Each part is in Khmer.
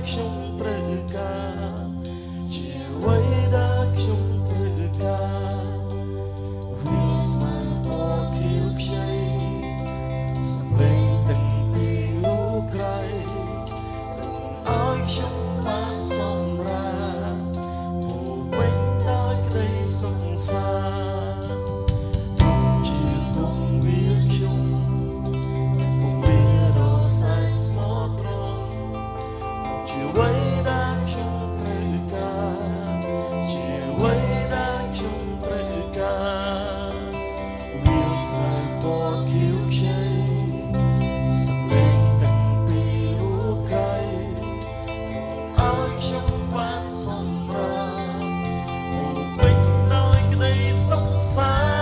ខ្ញុំត្រូវការជាអ្វីដែលខ្ញុំត្រូវការវាស្មើពណ៌ខៀវខ្ចីសម្លេងទាំងពីររូបក្រៃឲ្យខ្ញុំបានសម្រាប់ពោពេញដោយក្តីសង្សារខ្ញុំជាគង់វាខ្ញុំគង់វារសែងស្មោះត្រង់ជាអ្វីដែលខ្ញុំត្រូវការជាអ្វីដែលខ្ញុំត្រូវការវាស្នេហ៍ពណ៌ខៀវខ្ចីសម្លេងទាំងពីររូបក្រៃឲ្យខ្ញុំបានសម្រាប់ពោពេញដោយក្តីសង្សារ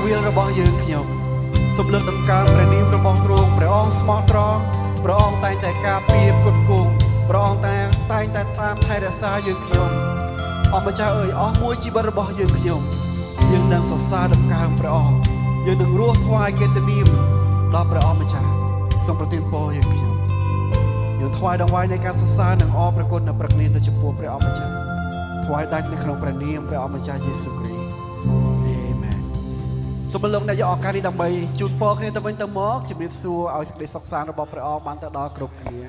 វាលរបស់យើងខ្ញុំសូមលើកដំកើងព្រះនាមរបស់ទ្រង់ព្រះអង្គស្មោះត្រង់ព្រះអង្គតែងតែការពារគុតគង់ព្រះអង្គតែងតែតាមថែរក្សាយើងខ្ញុំអម្ចាស់អើយអស់មួយជីវិតរបស់យើងខ្ញុំយើងនឹងសរសើរដំកើងព្រះអង្គយើងនឹងរស់ថ្វាយកិត្តិនាមដល់ព្រះអង្គម្ចាស់សូមប្រទានពរយើងខ្ញុំយើងថ្វាយដង្វាយនៃការសរសើរនិងអរព្រគុណនៅព្រឹកនេះទៅចំពោះព្រះអង្គម្ចាស់ថ្វាយដាច់នៅក្នុងព្រះនាមព្រះអង្គម្ចាស់យេស៊ូវគ្រីស្ទអេមែនសូមលោកអ្នកយកឱកាសនេះដើម្បីជូនពរគ្នាទៅវិញទៅមកជំរាបសួរឲ្យសេចក្តីសុខសាន្តរបស់ព្រះអង្គបានទៅដល់គ្រប់គ្នា